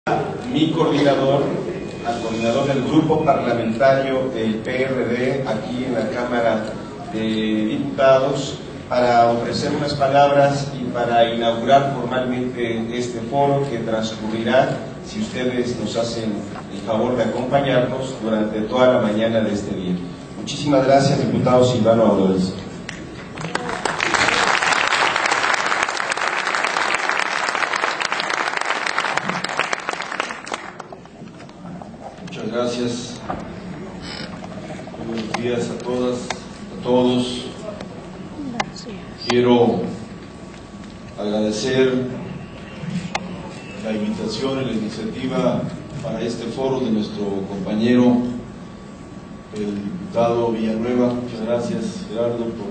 Mi coordinador, al coordinador del grupo parlamentario del PRD aquí en la Cámara de Diputados, para ofrecer unas palabras y para inaugurar formalmente este foro que transcurrirá, si ustedes nos hacen el favor de acompañarnos, durante toda la mañana de este día. Muchísimas gracias, diputado Silvano Aureoles. Muchas gracias. Buenos días a todas, a todos. Quiero agradecer la invitación y la iniciativa para este foro de nuestro compañero, el diputado Villanueva. Muchas gracias, Gerardo, por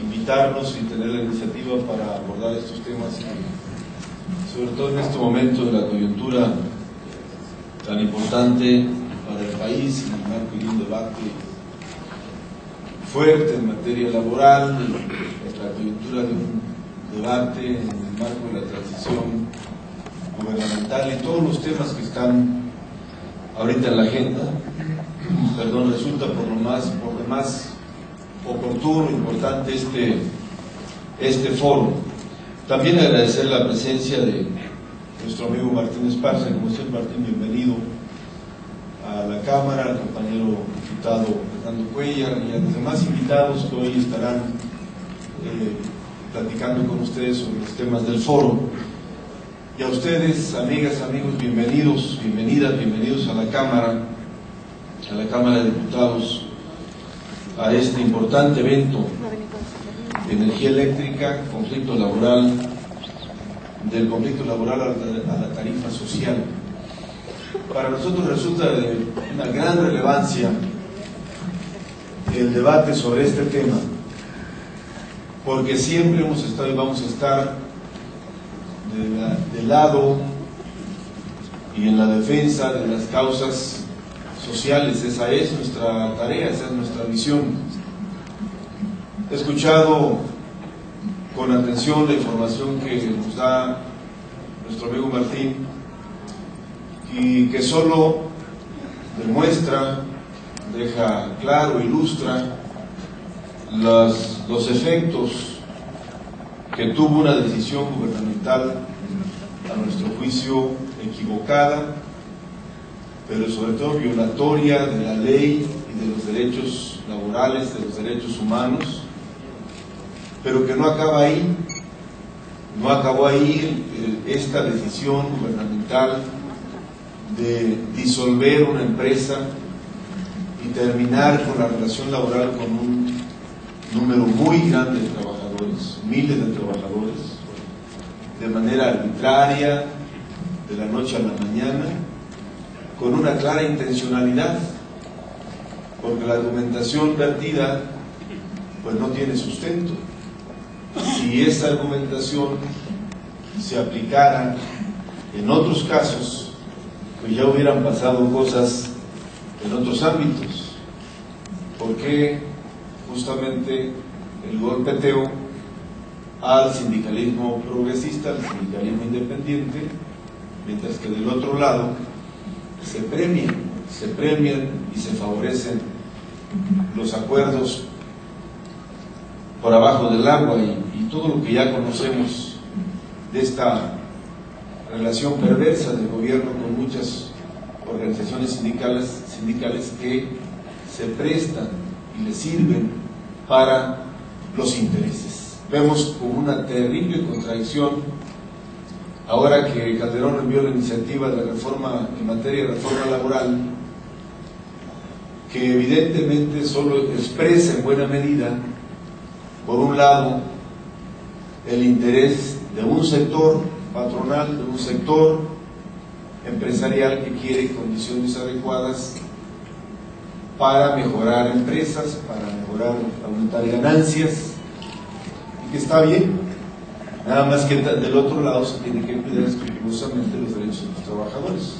invitarnos y tener la iniciativa para abordar estos temas, sobre todo en este momento de la coyuntura tan importante para el país, en el marco de un debate fuerte en materia laboral, en la coyuntura de un debate en el marco de la transición gubernamental y todos los temas que están ahorita en la agenda. Resulta por demás oportuno, importante este foro. También agradecer la presencia de nuestro amigo Martín Esparza. Como siempre, Martín, bienvenido a la Cámara, al compañero diputado Fernando Cuellar y a los demás invitados que hoy estarán platicando con ustedes sobre los temas del foro. Y a ustedes, amigas, amigos, bienvenidos, bienvenidas, bienvenidos a la Cámara de Diputados, a este importante evento de energía eléctrica, del conflicto laboral a la tarifa social. Para nosotros resulta de una gran relevancia el debate sobre este tema, porque siempre hemos estado y vamos a estar del lado y en la defensa de las causas sociales. Esa es nuestra tarea, esa es nuestra misión. He escuchado con atención la información que nos da nuestro amigo Martín, y que solo demuestra, deja claro, ilustra los efectos que tuvo una decisión gubernamental, a nuestro juicio equivocada, pero sobre todo violatoria de la ley y de los derechos laborales, de los derechos humanos, pero que no acaba ahí. No acabó ahí esta decisión gubernamental de disolver una empresa y terminar con la relación laboral con un número muy grande de trabajadores, miles de trabajadores, de manera arbitraria, de la noche a la mañana, con una clara intencionalidad, porque la argumentación vertida pues no tiene sustento. Si esa argumentación se aplicara en otros casos, pues ya hubieran pasado cosas en otros ámbitos. Porque justamente el golpeteo al sindicalismo progresista, al sindicalismo independiente, mientras que del otro lado se premian y se favorecen los acuerdos por abajo del agua y todo lo que ya conocemos de esta relación perversa del gobierno con muchas organizaciones sindicales que se prestan y le sirven para los intereses. Vemos como una terrible contradicción ahora que Calderón envió la iniciativa de la reforma en materia de reforma laboral, que evidentemente solo expresa en buena medida, por un lado, el interés de un sector patronal, de un sector empresarial que quiere condiciones adecuadas para mejorar empresas, para aumentar ganancias, y que está bien, nada más que del otro lado se tiene que cuidar escrupulosamente los derechos de los trabajadores.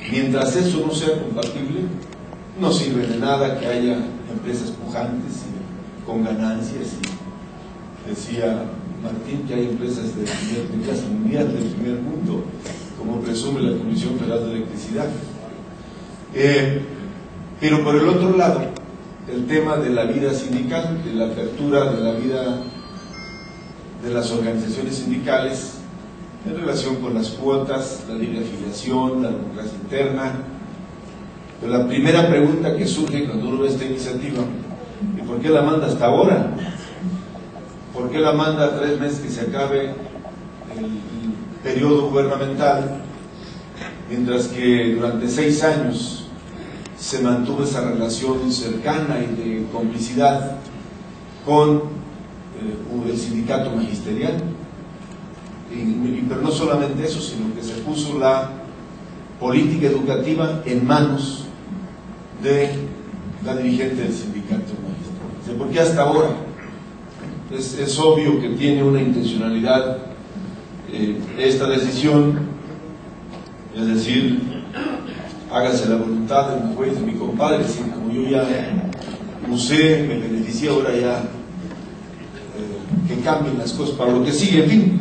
Mientras eso no sea compatible, no sirve de nada que haya empresas pujantes y con ganancias, y decía Martín que hay empresas de clase mundial, del primer mundo, como presume la Comisión Federal de Electricidad. Pero por el otro lado, el tema de la vida sindical, de la apertura de la vida de las organizaciones sindicales en relación con las cuotas, la libre afiliación, la democracia interna. Pero la primera pregunta que surge cuando uno ve esta iniciativa: ¿y por qué la manda hasta ahora? ¿Por qué la manda a 3 meses que se acabe el periodo gubernamental, mientras que durante 6 años se mantuvo esa relación cercana y de complicidad con el sindicato magisterial? Pero no solamente eso, sino que se puso la política educativa en manos de la dirigente del sindicato magisterial. ¿Por qué hasta ahora? Es obvio que tiene una intencionalidad esta decisión, es decir, hágase la voluntad de mi juez, de mi compadre, es decir, como yo ya usé, me beneficié, ahora ya que cambien las cosas para lo que sigue. En fin,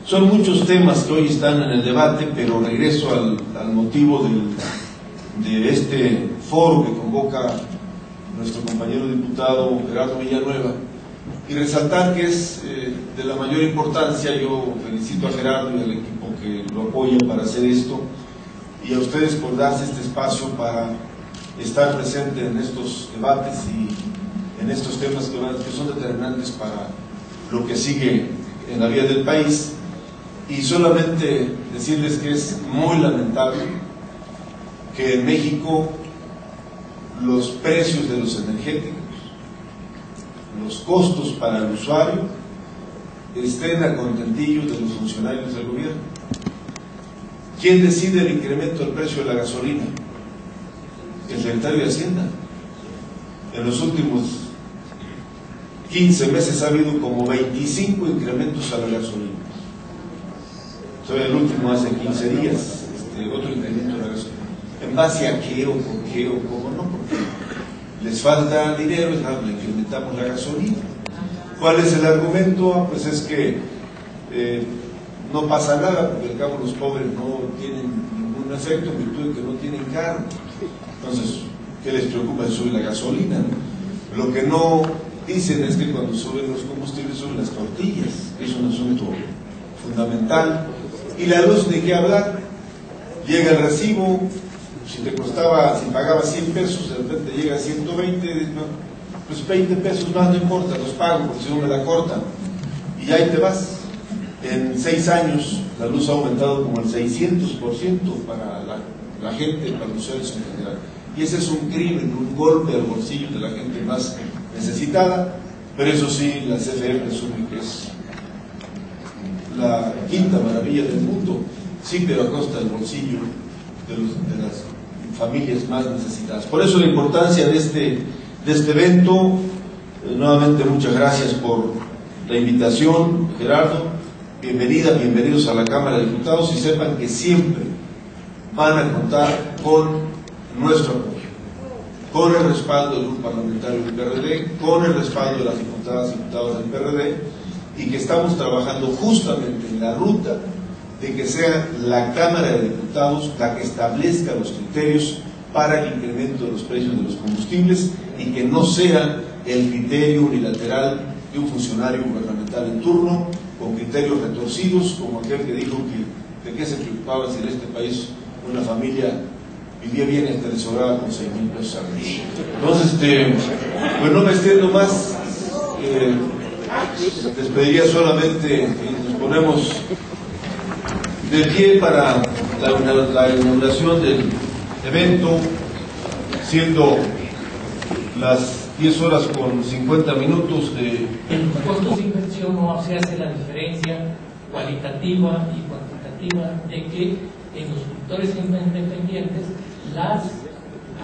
son muchos temas que hoy están en el debate, pero regreso al motivo de este foro que convoca nuestro compañero diputado Gerardo Villanueva, y resaltar que es de la mayor importancia. Yo felicito a Gerardo y al equipo que lo apoya para hacer esto, y a ustedes por darse este espacio para estar presente en estos debates y en estos temas que son determinantes para lo que sigue en la vida del país. Y solamente decirles que es muy lamentable que en México los precios de los energéticos, los costos para el usuario, estén a contentillo de los funcionarios del gobierno. ¿Quién decide el incremento del precio de la gasolina? El secretario de Hacienda. En los últimos 15 meses ha habido como 25 incrementos a la gasolina. Soy el último hace 15 días, otro incremento a la gasolina. ¿En base a qué o por qué o cómo no? Porque les falta dinero, le incrementamos la gasolina. ¿Cuál es el argumento? Pues es que no pasa nada, porque al cabo los pobres no tienen ningún efecto en virtud de que no tienen carro. Entonces, ¿qué les preocupa si sube la gasolina? Lo que no dicen es que cuando suben los combustibles suben las tortillas, que es un asunto fundamental. Y la luz, ¿de qué hablar? Llega el recibo, si pagaba 100 pesos, de repente llega a 120, pues 20 pesos más, no importa, los pago, porque si no me la cortan, y ahí te vas. En 6 años la luz ha aumentado como el 600% para la gente, para los usuarios en general. Y ese es un crimen, un golpe al bolsillo de la gente más necesitada. Pero eso sí, la CFE presume que es la quinta maravilla del mundo, sí, pero a costa del bolsillo de las familias más necesitadas. Por eso la importancia de este evento. Nuevamente muchas gracias por la invitación, Gerardo. Bienvenidos a la Cámara de Diputados, y sepan que siempre van a contar con nuestro apoyo, con el respaldo del Grupo Parlamentario del PRD, con el respaldo de las diputadas y diputados del PRD, y que estamos trabajando justamente en la ruta de que sea la Cámara de Diputados la que establezca los criterios para el incremento de los precios de los combustibles, y que no sea el criterio unilateral de un funcionario gubernamental en turno, con criterios retorcidos, como aquel que dijo que de qué se preocupaba si en este país una familia vivía bien y hasta le sobraba con 6,000 pesos al mes. Entonces, pues no me extiendo más, les pediría solamente que nos ponemos de pie para la inauguración del evento, siendo las 10:50 de... En los costos de inversión no se hace la diferencia cualitativa y cuantitativa de que en los productores independientes,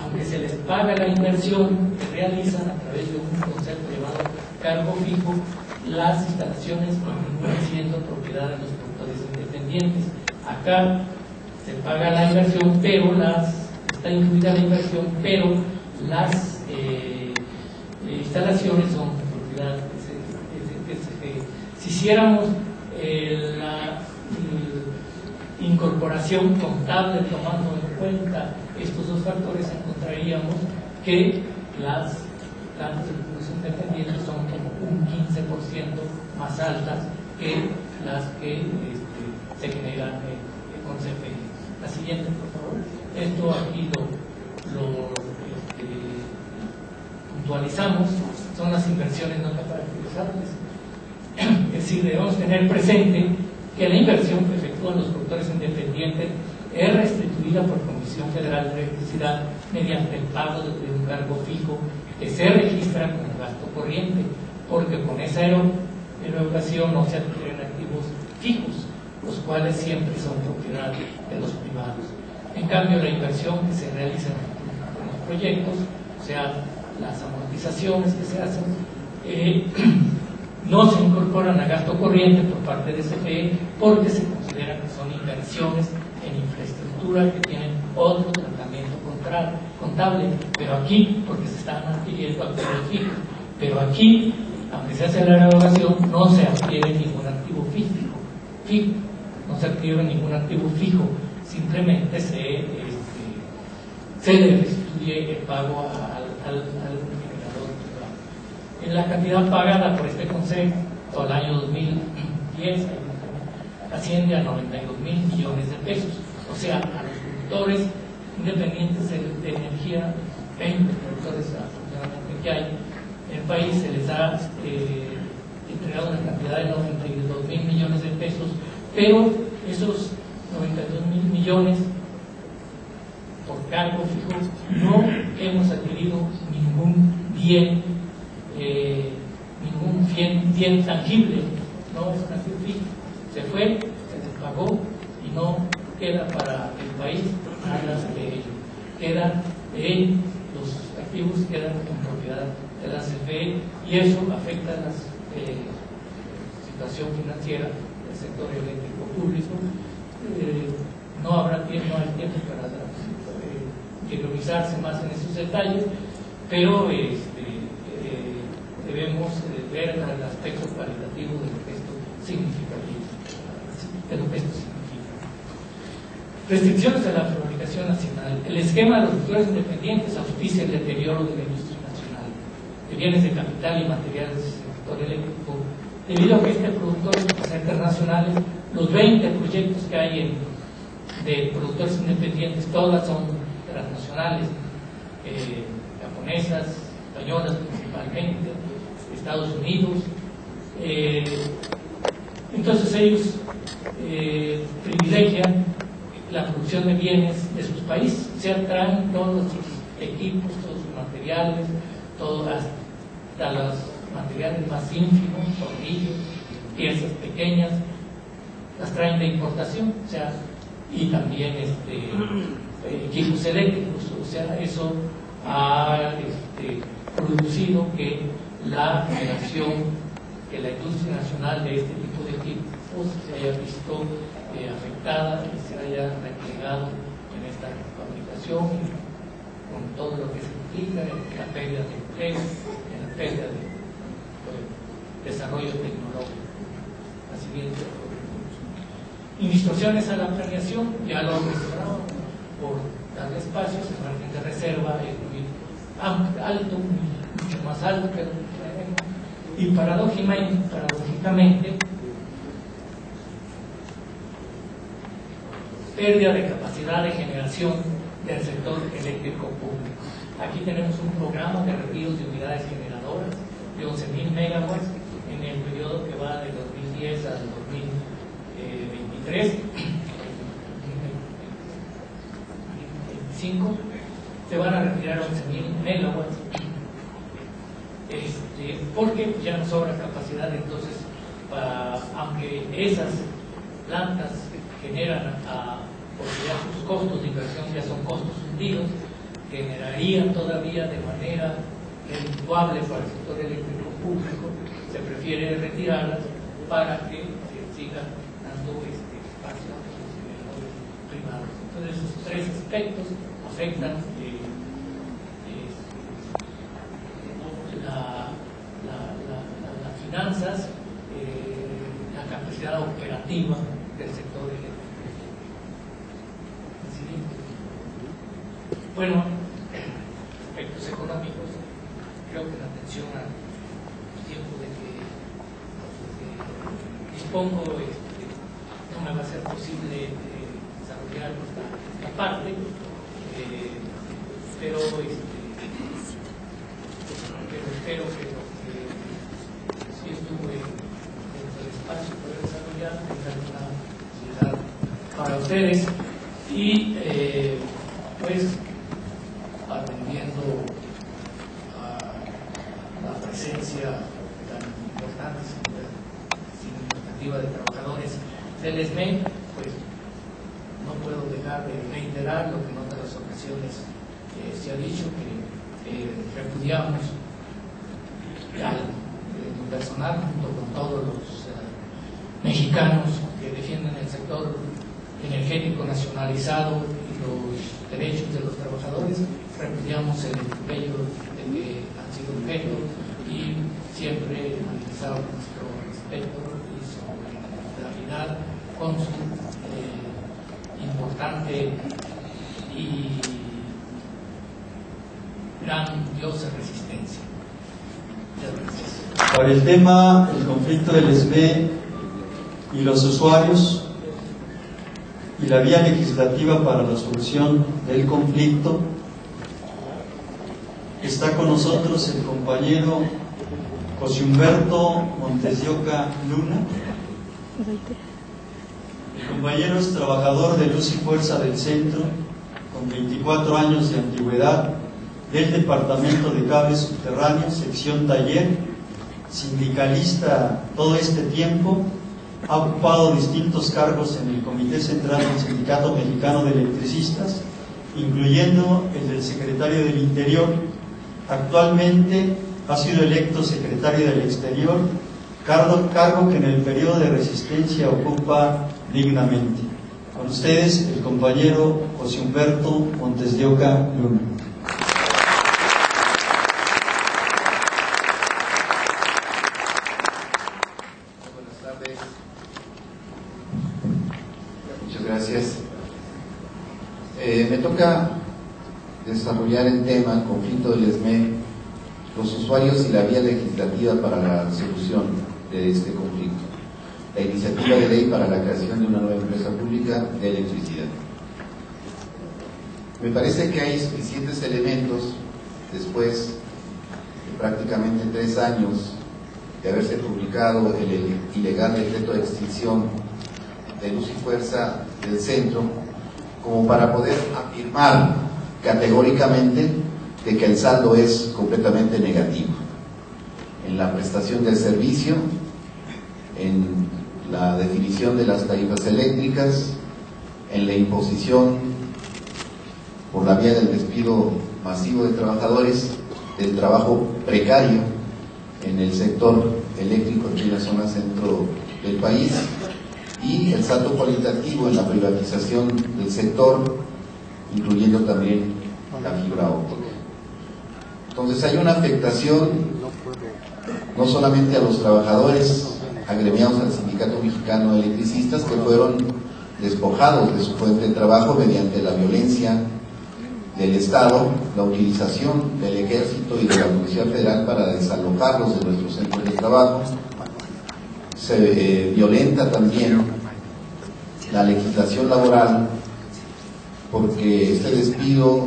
aunque se les paga la inversión que realizan a través de un concepto llamado cargo fijo, las instalaciones continúan siendo propiedad de los productores independientes. Acá se paga la inversión, pero está incluida la inversión, pero las instalaciones son propiedad de si hiciéramos la incorporación contable tomando en cuenta estos dos factores, encontraríamos que las plantas de producción dependientes son como un 15% más altas que las que se generan con CFE. La siguiente, por favor. Esto aquí lo puntualizamos, son las inversiones no capitalizables. Es decir, debemos tener presente que la inversión que efectúan los productores independientes es restituida por Comisión Federal de Electricidad mediante el pago de un cargo fijo que se registra como gasto corriente, porque con esa erogación no se adquieren activos fijos, los cuales siempre son propiedad de los privados. En cambio, la inversión que se realiza en los proyectos, o sea, las amortizaciones que se hacen, no se incorporan a gasto corriente por parte de CFE porque se consideran que son inversiones en infraestructura que tienen otro tratamiento contable, pero aquí, porque se están adquiriendo activos fijos, pero aquí, aunque se hace la erogación, no se adquiere ningún activo fijo, no se adquiere ningún activo fijo, simplemente se le restituye el pago al generador privado. En la cantidad pagada por este Consejo al año 2010 asciende a 92.000 millones de pesos, o sea, a los productores independientes de energía, 20 productores aproximadamente que hay en el país, se les ha entregado una cantidad de 92.000 millones de pesos, pero esos 92.000 millones por cargo fijo no hemos adquirido ningún bien tangible, no es un activo fijo, se fue, se les pagó y no queda para el país nada de ello, quedan los activos quedan en propiedad de la CFE y eso afecta a la situación financiera del sector eléctrico público. No hay tiempo para interiorizarse más en esos detalles, pero debemos ver el aspecto cualitativo de lo que esto significa. Restricciones a la fabricación nacional. El esquema de los productores independientes auspicia el deterioro de la industria nacional de bienes de capital y materiales del sector eléctrico, debido a que este productor internacionales, los 20 proyectos que hay de productores independientes, todas son transnacionales, japonesas, españolas principalmente, Estados Unidos. Entonces ellos privilegian la producción de bienes de sus países, o sea, traen todos sus equipos, todos sus materiales, hasta los materiales más ínfimos, tornillos, piezas pequeñas, las traen de importación, o sea, y también equipos eléctricos, o sea, eso ha producido que la generación, que la industria nacional de este tipo de equipos se haya visto afectada y se haya replegado en esta fabricación, con todo lo que significa en la pérdida de empleo, en la pérdida de desarrollo tecnológico. La siguiente. Distorsiones a la planeación, ya lo mencionaba, por darle espacios, el margen de reserva es muy alto, mucho más alto que lo que tenemos, y paradójicamente pérdida de capacidad de generación del sector eléctrico público. Aquí tenemos un programa de retiros de unidades generadoras de 11.000 megawatts en el periodo que va del 2010 al 2023. 25 se van a retirar 11.000 megawatts porque ya no sobra capacidad. Entonces, aunque esas plantas generan porque ya sus costos de inversión ya son costos hundidos, generarían todavía de manera redituable para el sector eléctrico público, se prefiere retirarlas para que se sigan dando espacio a los generadores privados. Entonces, esos tres aspectos afectan las finanzas, la capacidad operativa del sector eléctrico. Bueno, aspectos económicos, creo que en atención al tiempo de que dispongo, no me va a ser posible desarrollar esta parte, pero espero que lo que sí estuve dentro del espacio para desarrollar tenga alguna utilidad para ustedes y pues atendiendo a la presencia tan importante, significativa de trabajadores del ESME, pues no puedo dejar de reiterar lo que en otras ocasiones se ha dicho, que repudiamos al personal junto con todos los mexicanos que defienden el sector energético nacionalizado y los derechos de los trabajadores. Repudiamos el atropello de que han sido objeto y siempre manifestamos nuestro respeto y solidaridad con su importante y grandiosa resistencia. Por el tema, el conflicto del ESME y los usuarios y la vía legislativa para la solución del conflicto, está con nosotros el compañero José Humberto Montes de Oca Luna. El compañero es trabajador de Luz y Fuerza del Centro, con 24 años de antigüedad, del Departamento de Cables Subterráneos, sección Taller, sindicalista todo este tiempo, ha ocupado distintos cargos en el Comité Central del Sindicato Mexicano de Electricistas, incluyendo el del Secretario del Interior. Actualmente ha sido electo Secretario del Exterior, cargo que en el periodo de resistencia ocupa dignamente. Con ustedes, el compañero José Humberto Montes de Oca Luna. Gracias. Me toca desarrollar el tema, el conflicto del ESME, los usuarios y la vía legislativa para la solución de este conflicto. La iniciativa de ley para la creación de una nueva empresa pública de electricidad. Me parece que hay suficientes elementos, después de prácticamente 3 años de haberse publicado el ilegal decreto de extinción de Luz y Fuerza del Centro, como para poder afirmar categóricamente de que el saldo es completamente negativo en la prestación del servicio, en la definición de las tarifas eléctricas, en la imposición por la vía del despido masivo de trabajadores, del trabajo precario en el sector eléctrico en la zona centro del país, y el salto cualitativo en la privatización del sector, incluyendo también la fibra óptica. Entonces hay una afectación no solamente a los trabajadores agremiados al Sindicato Mexicano de Electricistas, que fueron despojados de su fuente de trabajo mediante la violencia del Estado, la utilización del Ejército y de la Policía Federal para desalojarlos de nuestros centros de trabajo. Se violenta también la legislación laboral, porque este despido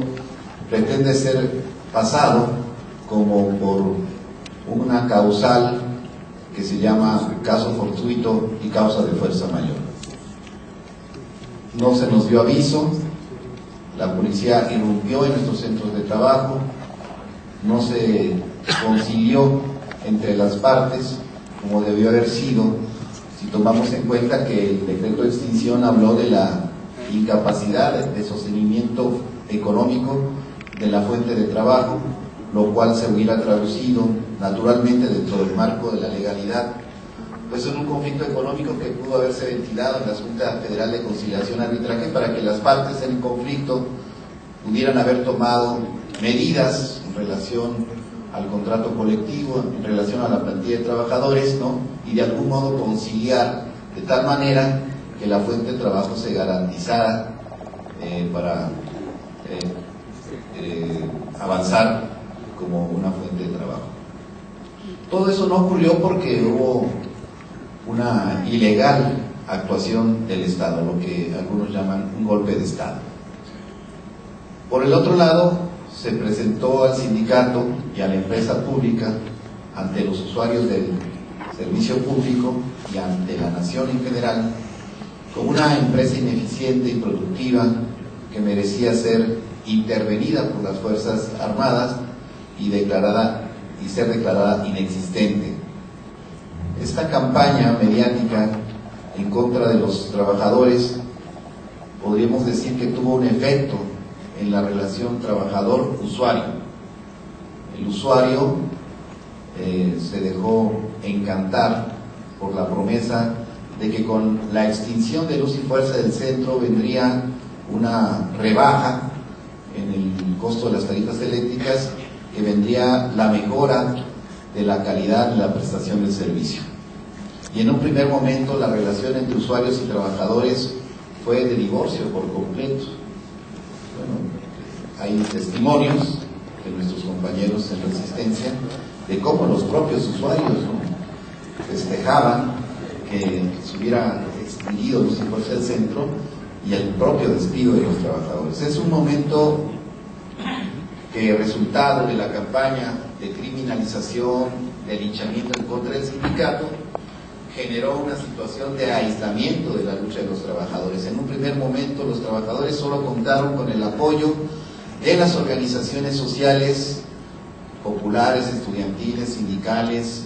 pretende ser pasado como por una causal que se llama caso fortuito y causa de fuerza mayor. No se nos dio aviso, la policía irrumpió en nuestros centros de trabajo, no se concilió entre las partes como debió haber sido, si tomamos en cuenta que el decreto de extinción habló de la incapacidad de sostenimiento económico de la fuente de trabajo, lo cual se hubiera traducido naturalmente dentro del marco de la legalidad, pues en un conflicto económico que pudo haberse ventilado en la Junta Federal de Conciliación y Arbitraje para que las partes en conflicto pudieran haber tomado medidas en relación al contrato colectivo, en relación a la plantilla de trabajadores, ¿no? Y de algún modo conciliar de tal manera que la fuente de trabajo se garantizara para avanzar como una fuente de trabajo. Todo eso no ocurrió porque hubo una ilegal actuación del Estado, lo que algunos llaman un golpe de Estado. Por el otro lado, se presentó al sindicato y a la empresa pública ante los usuarios del servicio público y ante la nación en general como una empresa ineficiente y productiva que merecía ser intervenida por las Fuerzas Armadas y ser declarada inexistente. Esta campaña mediática en contra de los trabajadores podríamos decir que tuvo un efecto en la relación trabajador-usuario. El usuario se dejó encantar por la promesa de que con la extinción de Luz y Fuerza del Centro vendría una rebaja en el costo de las tarifas eléctricas, que vendría la mejora de la calidad de la prestación del servicio. Y en un primer momento la relación entre usuarios y trabajadores fue de divorcio por completo. Bueno, hay testimonios de nuestros compañeros en Resistencia de cómo los propios usuarios, ¿no?, festejaban que se hubiera extinguido Luz y Fuerza del Centro y el propio despido de los trabajadores. Es un momento que, resultado de la campaña de criminalización, de linchamiento en contra del sindicato, generó una situación de aislamiento de la lucha de los trabajadores. En un primer momento los trabajadores solo contaron con el apoyo de las organizaciones sociales populares, estudiantiles, sindicales,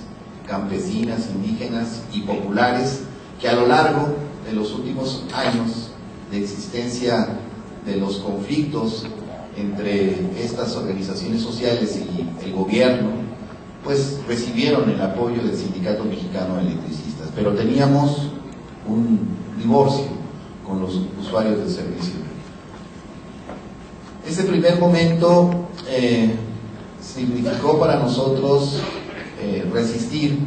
campesinas, indígenas y populares, que a lo largo de los últimos años de existencia de los conflictos entre estas organizaciones sociales y el gobierno, pues recibieron el apoyo del Sindicato Mexicano de Electricistas, pero teníamos un divorcio con los usuarios del servicio. Ese primer momento significó para nosotros resistir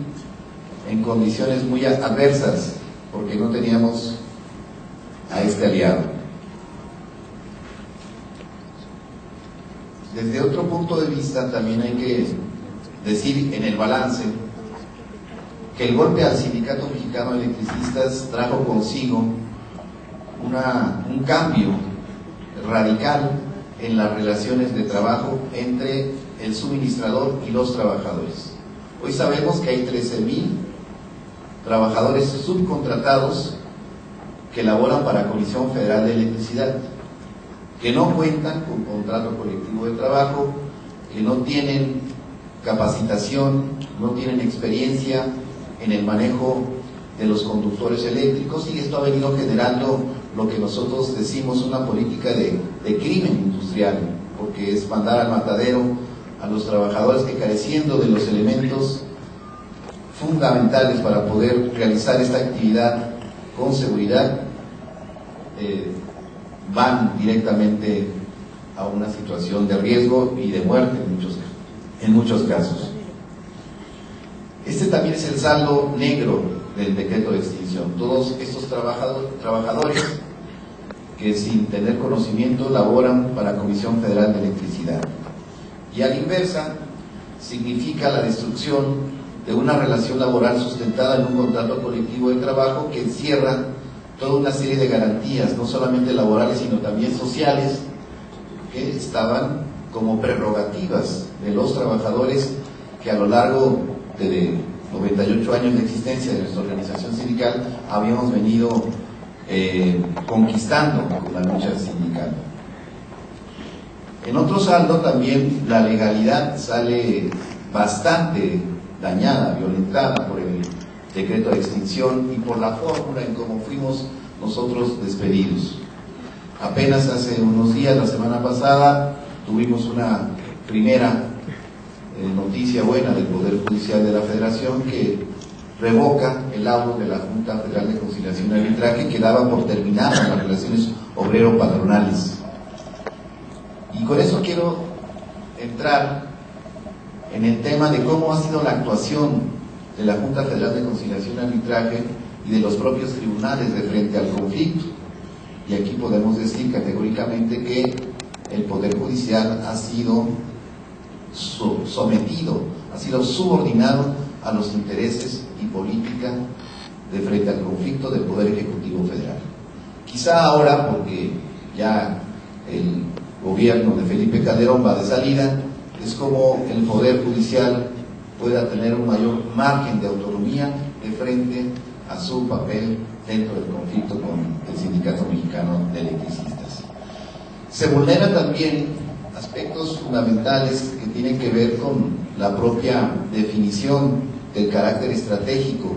en condiciones muy adversas, porque no teníamos a este aliado. Desde otro punto de vista también hay que decir en el balance que el golpe al Sindicato Mexicano de Electricistas trajo consigo un cambio radical en las relaciones de trabajo entre el suministrador y los trabajadores. Hoy sabemos que hay 13,000 trabajadores subcontratados que laboran para Comisión Federal de Electricidad, que no cuentan con contrato colectivo de trabajo, que no tienen capacitación, no tienen experiencia en el manejo de los conductores eléctricos, y esto ha venido generando lo que nosotros decimos una política de crimen industrial, porque es mandar al matadero a los trabajadores que, careciendo de los elementos fundamentales para poder realizar esta actividad con seguridad, van directamente a una situación de riesgo y de muerte en muchos casos. Este también es el saldo negro del decreto de extinción. Todos estos trabajadores que, sin tener conocimiento, laboran para Comisión Federal de Electricidad. Y a la inversa, significa la destrucción de una relación laboral sustentada en un contrato colectivo de trabajo que encierra toda una serie de garantías, no solamente laborales, sino también sociales, que estaban como prerrogativas de los trabajadores que a lo largo de 98 años de existencia de nuestra organización sindical habíamos venido conquistando con la lucha sindical. En otro saldo también la legalidad sale bastante dañada, violentada por el decreto de extinción y por la fórmula en cómo fuimos nosotros despedidos. Apenas hace unos días, la semana pasada, tuvimos una primera noticia buena del Poder Judicial de la Federación, que revoca el laudo de la Junta Federal de Conciliación y Arbitraje, que daba por terminadas las relaciones obrero-patronales. Y con eso quiero entrar en el tema de cómo ha sido la actuación de la Junta Federal de Conciliación y Arbitraje y de los propios tribunales de frente al conflicto. Y aquí podemos decir categóricamente que el Poder Judicial ha sido sometido, ha sido subordinado a los intereses y política de frente al conflicto del Poder Ejecutivo Federal. Quizá ahora, porque ya el gobierno de Felipe Calderón va de salida, es como el Poder Judicial pueda tener un mayor margen de autonomía de frente a su papel dentro del conflicto con el Sindicato Mexicano de Electricistas. Se vulneran también aspectos fundamentales que tienen que ver con la propia definición del carácter estratégico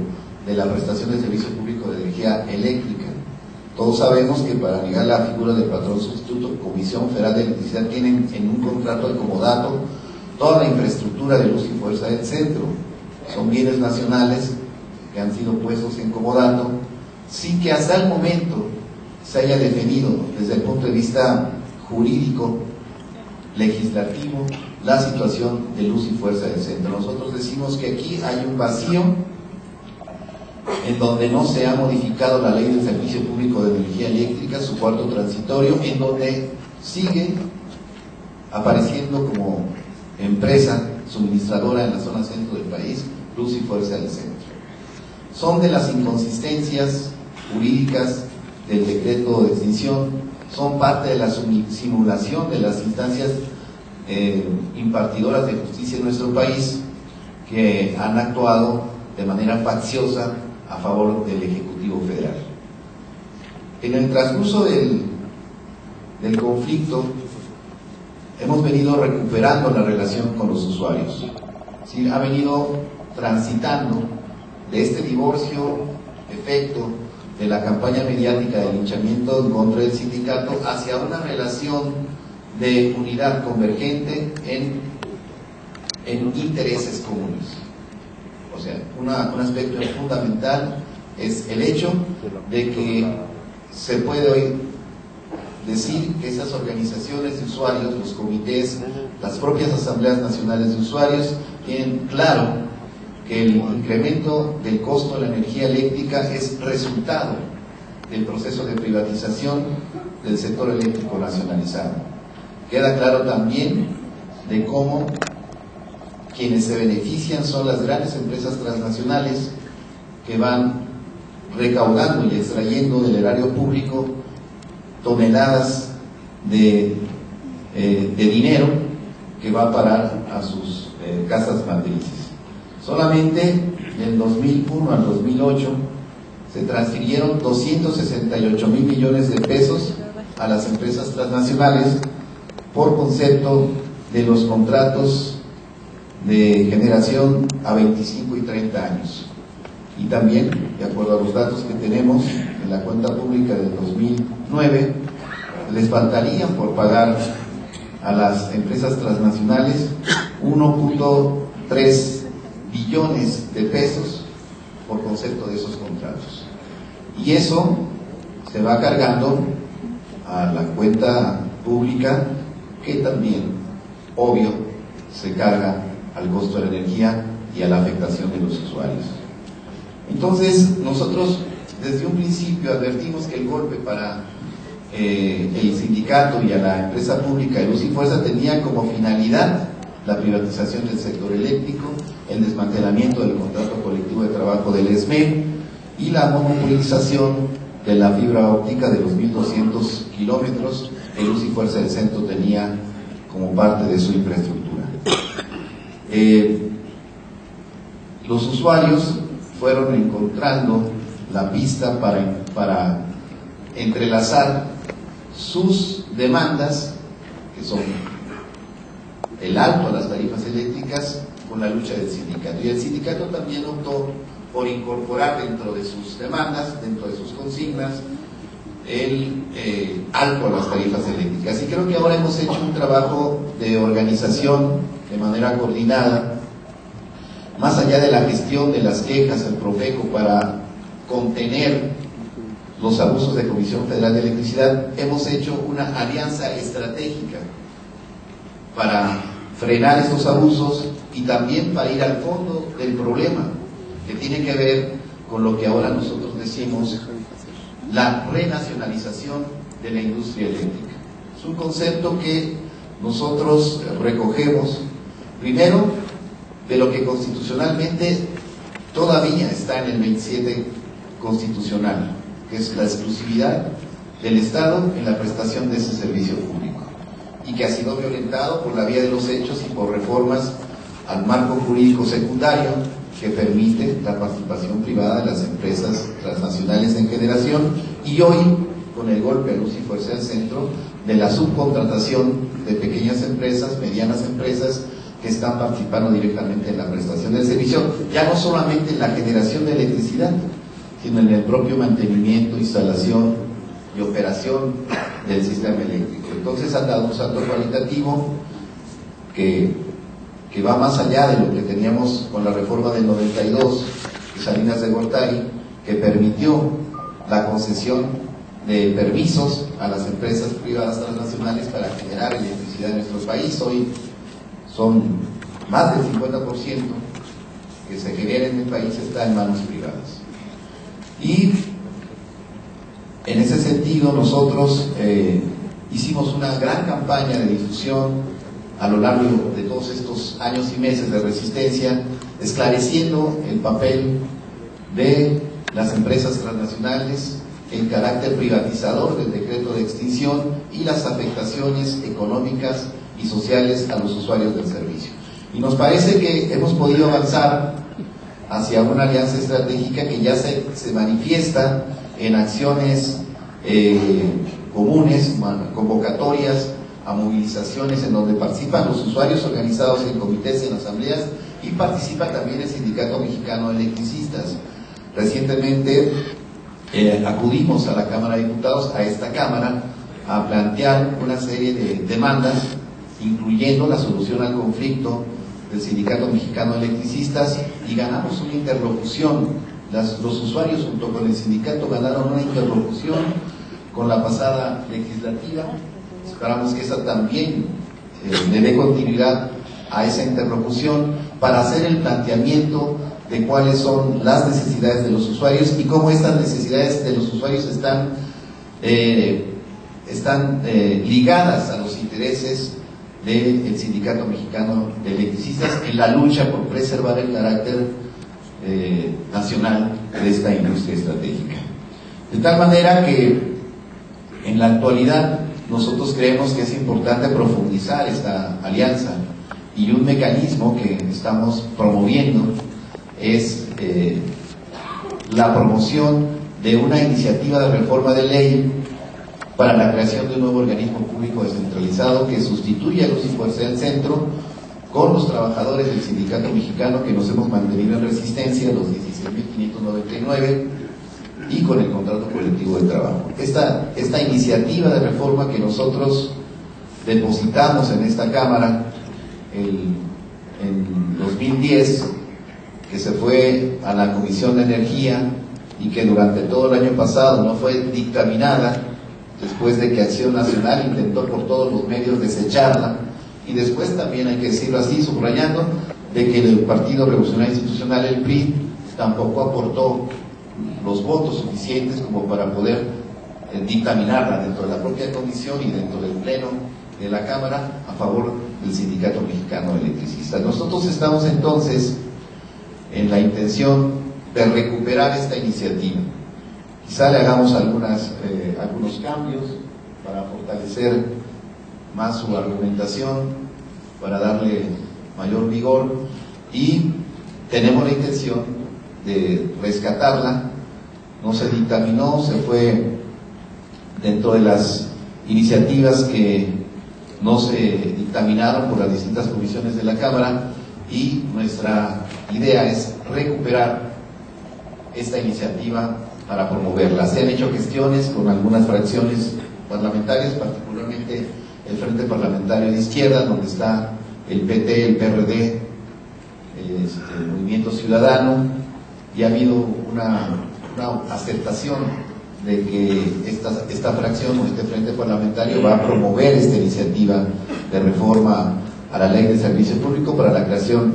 de la prestación de servicio público de energía eléctrica. Todos sabemos que para negar la figura del patrón sustituto, Comisión Federal de Electricidad tienen en un contrato de comodato toda la infraestructura de luz y fuerza del centro. Son bienes nacionales que han sido puestos en comodato sin que hasta el momento se haya definido desde el punto de vista jurídico, legislativo, la situación de luz y fuerza del centro. Nosotros decimos que aquí hay un vacío en donde no se ha modificado la ley del servicio público de energía eléctrica, su cuarto transitorio, en donde sigue apareciendo como empresa suministradora en la zona centro del país, Luz y Fuerza del Centro. Son de las inconsistencias jurídicas del decreto de extinción, son parte de la simulación de las instancias impartidoras de justicia en nuestro país, que han actuado de manera facciosa a favor del Ejecutivo Federal. En el transcurso del conflicto hemos venido recuperando la relación con los usuarios. ¿Sí? Ha venido transitando de este divorcio efecto de la campaña mediática de linchamiento en contra del sindicato hacia una relación de unidad convergente en intereses comunes. O sea, un aspecto fundamental es el hecho de que se puede hoy decir que esas organizaciones de usuarios, los comités, las propias asambleas nacionales de usuarios, tienen claro que el incremento del costo de la energía eléctrica es resultado del proceso de privatización del sector eléctrico nacionalizado. Queda claro también de cómo quienes se benefician son las grandes empresas transnacionales que van recaudando y extrayendo del erario público toneladas de dinero que va a parar a sus casas matrices. Solamente del 2001 al 2008 se transfirieron 268,000 millones de pesos a las empresas transnacionales por concepto de los contratos de generación a 25 y 30 años. Y también, de acuerdo a los datos que tenemos en la cuenta pública del 2009, les faltarían por pagar a las empresas transnacionales 1.3 billones de pesos por concepto de esos contratos. Y eso se va cargando a la cuenta pública, que también, obvio, se carga al costo de la energía y a la afectación de los usuarios. Entonces, nosotros desde un principio advertimos que el golpe para el sindicato y a la empresa pública de Luz y Fuerza tenía como finalidad la privatización del sector eléctrico, el desmantelamiento del contrato colectivo de trabajo del ESME y la monopolización de la fibra óptica de los 1.200 kilómetros que Luz y Fuerza del Centro tenía como parte de su infraestructura. Los usuarios fueron encontrando la pista para entrelazar sus demandas, que son el alto a las tarifas eléctricas, con la lucha del sindicato. Y el sindicato también optó por incorporar dentro de sus demandas, dentro de sus consignas, el alto a las tarifas eléctricas. Y creo que ahora hemos hecho un trabajo de organización de manera coordinada, más allá de la gestión de las quejas al Profeco para contener los abusos de Comisión Federal de Electricidad, hemos hecho una alianza estratégica para frenar estos abusos y también para ir al fondo del problema, que tiene que ver con lo que ahora nosotros decimos la renacionalización de la industria eléctrica. Es un concepto que nosotros recogemos, primero, de lo que constitucionalmente todavía está en el 27 constitucional, que es la exclusividad del Estado en la prestación de ese servicio público, y que ha sido violentado por la vía de los hechos y por reformas al marco jurídico secundario que permite la participación privada de las empresas transnacionales en generación, y hoy, con el golpe a luz y fuerza del centro, de la subcontratación de pequeñas empresas, medianas empresas, que están participando directamente en la prestación del servicio, ya no solamente en la generación de electricidad, sino en el propio mantenimiento, instalación y operación del sistema eléctrico. Entonces han dado un salto cualitativo que va más allá de lo que teníamos con la reforma del 92 de Salinas de Gortari, que permitió la concesión de permisos a las empresas privadas transnacionales para generar electricidad en nuestro país. Hoy son más del 50% que se genera en el país está en manos privadas. Y en ese sentido nosotros hicimos una gran campaña de difusión a lo largo de todos estos años y meses de resistencia, esclareciendo el papel de las empresas transnacionales, el carácter privatizador del decreto de extinción y las afectaciones económicas y sociales a los usuarios del servicio. Y nos parece que hemos podido avanzar hacia una alianza estratégica que ya se manifiesta en acciones comunes, convocatorias a movilizaciones en donde participan los usuarios organizados en comités y en asambleas, y participa también el Sindicato Mexicano de Electricistas. Recientemente acudimos a la Cámara de Diputados, a esta Cámara, a plantear una serie de demandas, incluyendo la solución al conflicto del Sindicato Mexicano de Electricistas, y ganamos una interlocución. Los usuarios junto con el sindicato ganaron una interlocución con la pasada legislativa. Esperamos que esa también le dé continuidad a esa interlocución para hacer el planteamiento de cuáles son las necesidades de los usuarios y cómo estas necesidades de los usuarios están ligadas a los intereses del Sindicato Mexicano de Electricistas en la lucha por preservar el carácter nacional de esta industria estratégica. De tal manera que en la actualidad nosotros creemos que es importante profundizar esta alianza, y un mecanismo que estamos promoviendo es la promoción de una iniciativa de reforma de ley para la creación de un nuevo organismo público descentralizado que sustituya a Luz y Fuerza del Centro, con los trabajadores del Sindicato Mexicano que nos hemos mantenido en resistencia, los 16.599, y con el contrato colectivo de trabajo. Esta iniciativa de reforma que nosotros depositamos en esta Cámara en 2010, que se fue a la Comisión de Energía y que durante todo el año pasado no fue dictaminada, después de que Acción Nacional intentó por todos los medios desecharla, y después también, hay que decirlo así, subrayando, de que el Partido Revolucionario Institucional, el PRI, tampoco aportó los votos suficientes como para poder dictaminarla dentro de la propia comisión y dentro del pleno de la Cámara a favor del Sindicato Mexicano de Electricistas. Nosotros estamos entonces en la intención de recuperar esta iniciativa. Quizá le hagamos algunos cambios para fortalecer más su argumentación, para darle mayor vigor, y tenemos la intención de rescatarla. No se dictaminó, se fue dentro de las iniciativas que no se dictaminaron por las distintas comisiones de la Cámara, y nuestra idea es recuperar esta iniciativa para promoverla. Se han hecho gestiones con algunas fracciones parlamentarias, particularmente el Frente Parlamentario de Izquierda, donde está el PT, el PRD, el Movimiento Ciudadano, y ha habido una aceptación de que esta fracción o este Frente Parlamentario va a promover esta iniciativa de reforma a la Ley de Servicio Público para la creación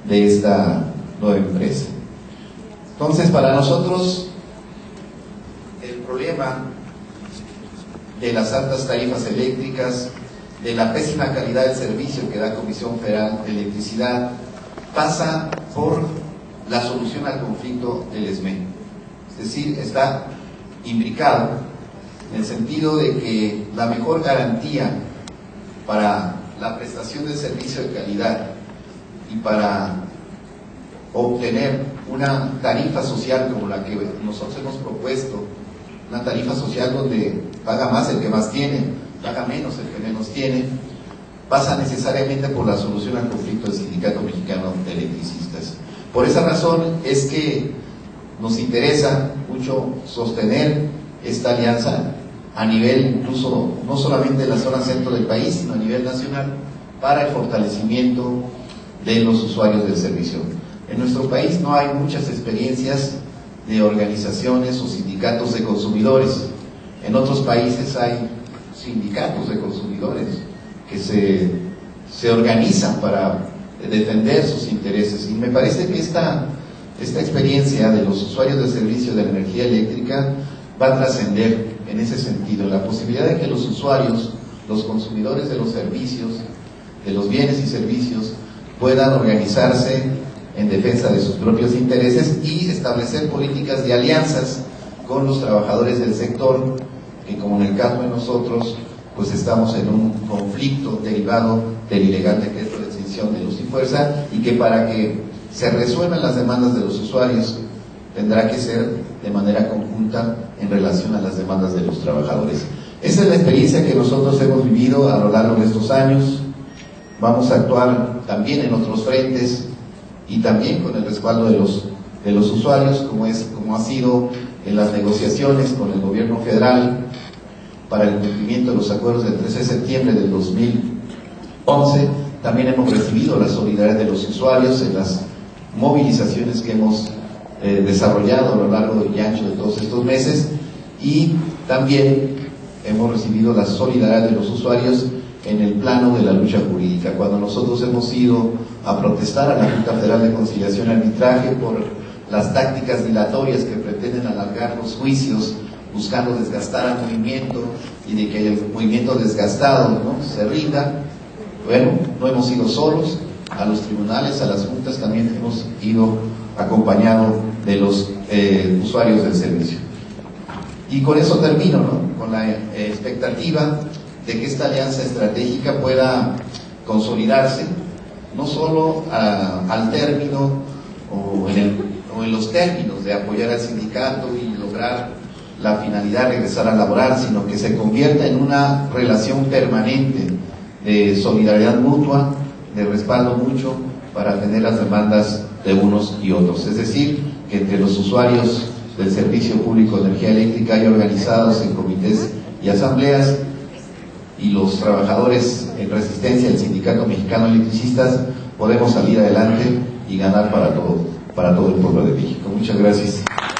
de esta nueva empresa. Entonces, para nosotros el problema de las altas tarifas eléctricas, de la pésima calidad del servicio que da Comisión Federal de Electricidad, pasa por la solución al conflicto del ESME. Es decir, está imbricado en el sentido de que la mejor garantía para la prestación de servicio de calidad y para obtener una tarifa social como la que nosotros hemos propuesto, una tarifa social donde paga más el que más tiene, paga menos el que menos tiene, pasa necesariamente por la solución al conflicto del Sindicato Mexicano de Electricistas. Por esa razón es que nos interesa mucho sostener esta alianza a nivel incluso, no solamente en la zona centro del país, sino a nivel nacional, para el fortalecimiento de los usuarios del servicio. En nuestro país no hay muchas experiencias de organizaciones o sindicatos de consumidores. En otros países hay sindicatos de consumidores que se organizan para defender sus intereses, y me parece que esta experiencia de los usuarios del servicio de la energía eléctrica va a trascender en ese sentido, la posibilidad de que los usuarios, los consumidores de los servicios, de los bienes y servicios, puedan organizarse en defensa de sus propios intereses y establecer políticas de alianzas con los trabajadores del sector, que como en el caso de nosotros, pues estamos en un conflicto derivado del ilegal decreto de extinción de luz y fuerza, y que para que se resuelvan las demandas de los usuarios tendrá que ser de manera conjunta en relación a las demandas de los trabajadores. Esa es la experiencia que nosotros hemos vivido a lo largo de estos años. Vamos a actuar también en otros frentes y también con el respaldo de los usuarios, como ha sido en las negociaciones con el gobierno federal para el cumplimiento de los acuerdos del 13 de septiembre del 2011. También hemos recibido la solidaridad de los usuarios en las movilizaciones que hemos desarrollado a lo largo y ancho de todos estos meses, y también hemos recibido la solidaridad de los usuarios en el plano de la lucha jurídica. Cuando nosotros hemos ido a protestar a la Junta Federal de Conciliación y Arbitraje por las tácticas dilatorias que pretenden alargar los juicios buscando desgastar al movimiento y de que el movimiento desgastado, ¿no?, se rinda, bueno, no hemos ido solos. A los tribunales, a las juntas también hemos ido acompañado de los usuarios del servicio. Y con eso termino, ¿no?, con la expectativa de que esta alianza estratégica pueda consolidarse, no solo al término o en los términos de apoyar al sindicato y lograr la finalidad de regresar a laborar, sino que se convierta en una relación permanente de solidaridad mutua, de respaldo mucho para atender las demandas de unos y otros. Es decir, que entre los usuarios del Servicio Público de Energía Eléctrica hay organizados en comités y asambleas, y los trabajadores en resistencia del Sindicato Mexicano de Electricistas podemos salir adelante y ganar para todo el pueblo de México. Muchas gracias.